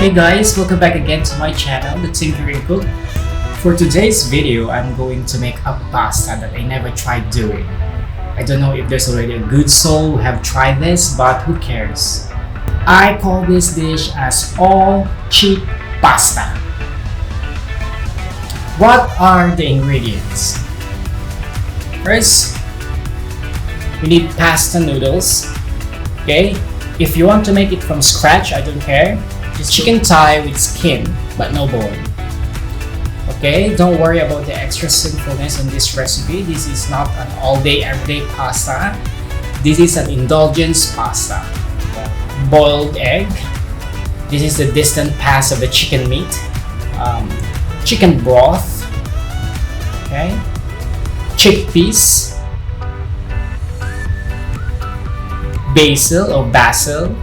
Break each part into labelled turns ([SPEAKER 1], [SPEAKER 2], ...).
[SPEAKER 1] Hey guys, welcome back again to my channel, The Tinkering Cook. For today's video, I'm going to make a pasta that I never tried doing. I don't know if there's already a good soul who have tried this, but who cares? I call this dish as all-chic pasta. What are the ingredients? First, we need pasta noodles. Okay, if you want to make it from scratch, I don't care. Just chicken thigh with skin, but no bone. Okay, don't worry about the extra sinfulness in this recipe. This is not an all-day, everyday pasta. This is an indulgence pasta. Boiled egg. This is the distant past of the chicken meat. Chicken broth. Okay, chickpeas. Basil or basil.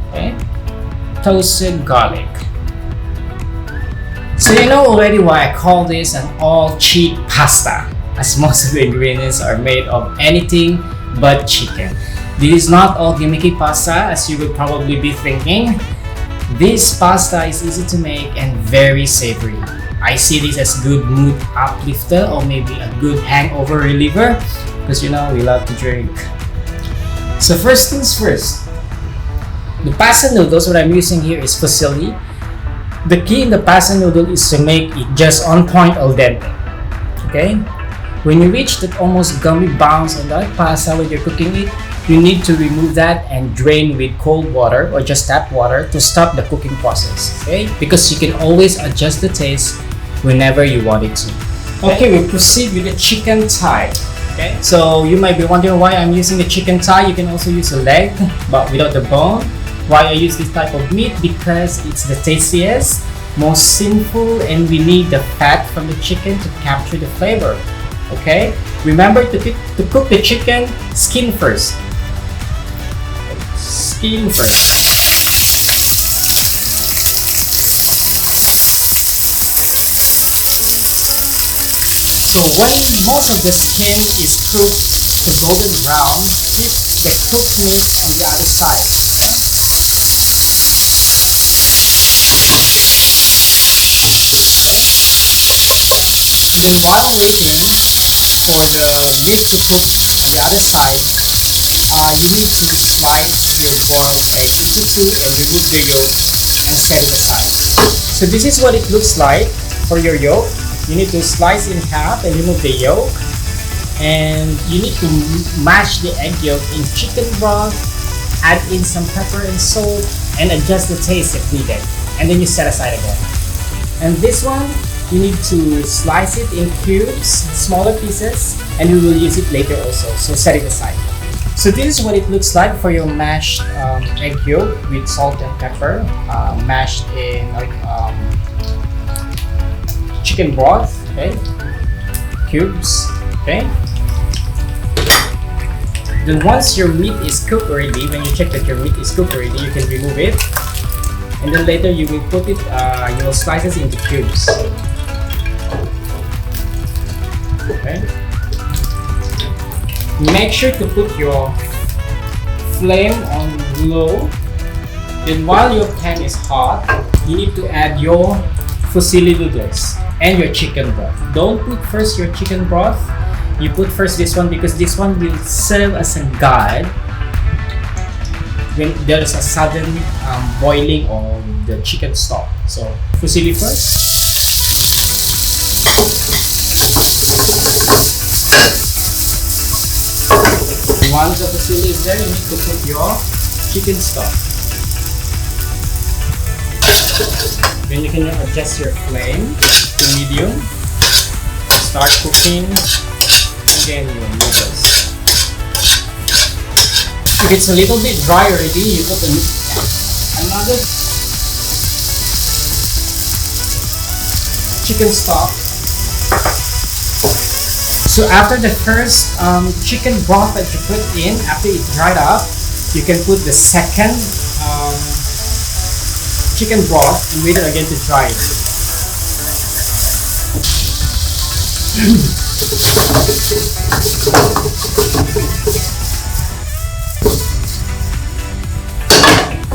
[SPEAKER 1] Okay, toasted garlic. So you know already why I call this an all-chic pasta, as most of the ingredients are made of anything but chicken. This is not all gimmicky pasta, as you would probably be thinking. This pasta is easy to make and very savory. I see this as good mood uplifter or maybe a good hangover reliever, because you know we love to drink. So first things first, the pasta noodles, what I'm using here is FUSILLI. The key in the pasta noodle is to make it just on point al dente. Okay? When you reach that almost gummy bounce on that pasta when you're cooking it, you need to remove that and drain with cold water or just tap water to stop the cooking process. Okay? Because you can always adjust the taste whenever you want it to. Okay, we proceed with the chicken thigh. Okay, so you might be wondering why I'm using the chicken thigh. You can also use a leg, but without the bone. Why I use this type of meat? Because it's the tastiest, most sinful, and we need the fat from the chicken to capture the flavor. Okay, remember to cook the chicken skin first. Skin first. So when most of the skin is cooked to golden brown, flip the cooked meat on the other side. Okay? And then while waiting for the meat to cook on the other side, you need to slice your boiled egg into two and remove the yolk and set it aside. So this is what it looks like for your yolk. You need to slice in half and remove the yolk, and you need to mash the egg yolk in chicken broth, add in some pepper and salt, and adjust the taste if needed, and then you set aside again. And this one, you need to slice it in cubes, smaller pieces, and we will use it later also, so set it aside. So this is what it looks like for your mashed egg yolk with salt and pepper, mashed in chicken broth, okay, cubes, okay. Then once your meat is cooked already, when you check that your meat is cooked already, you can remove it, and then later you will put it, you will slice it into cubes. Okay. Make sure to put your flame on low. Then while your pan is hot, you need to add your FUSILLI noodles and your chicken broth. Don't put first your chicken broth. You put first this one because this one will serve as a guide when there is a sudden boiling of the chicken stock. So FUSILLI first. Once the FUSILLI is there, you need to put your chicken stock. Then you can adjust your flame to medium. Start cooking again your noodles. If it's a little bit dry already, you put another chicken stock. So after the first chicken broth that you put in, after it dried up, you can put the second chicken broth and wait it again to dry.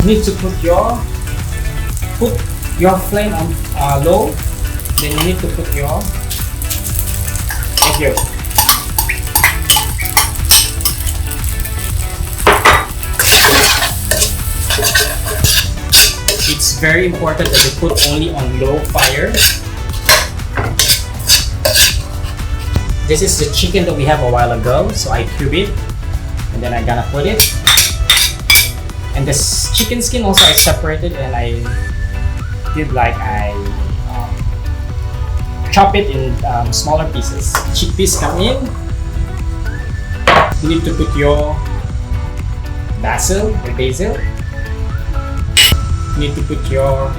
[SPEAKER 1] You need to put your put your flame on low. Then you need to put your egg yolk. It's very important that you put only on low fire. This is the chicken that we have a while ago, so I cube it and then I'm gonna put it. And this chicken skin also I separated and I did like I chop it in smaller pieces. Chickpeas come in. You need to put your basil or basil. You need to put your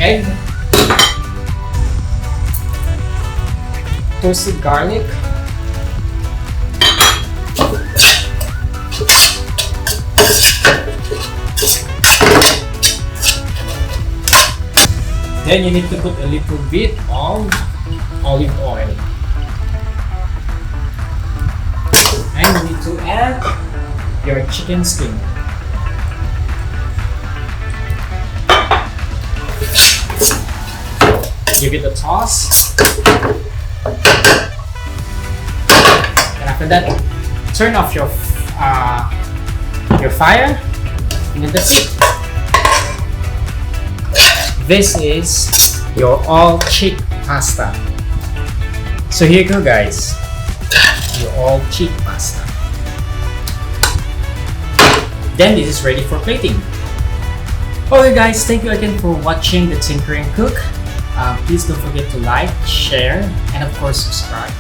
[SPEAKER 1] egg, toasted garlic, then you need to put a little bit of olive oil, and you need to add your chicken skin. Give it a toss, and after that, turn off your fire, and then that's it. This is your all-chic pasta. So here you go, guys. Your all-chic pasta. Then this is ready for plating. Okay, guys, thank you again for watching the Tinkering Cook. Please don't forget to like, share, and of course subscribe.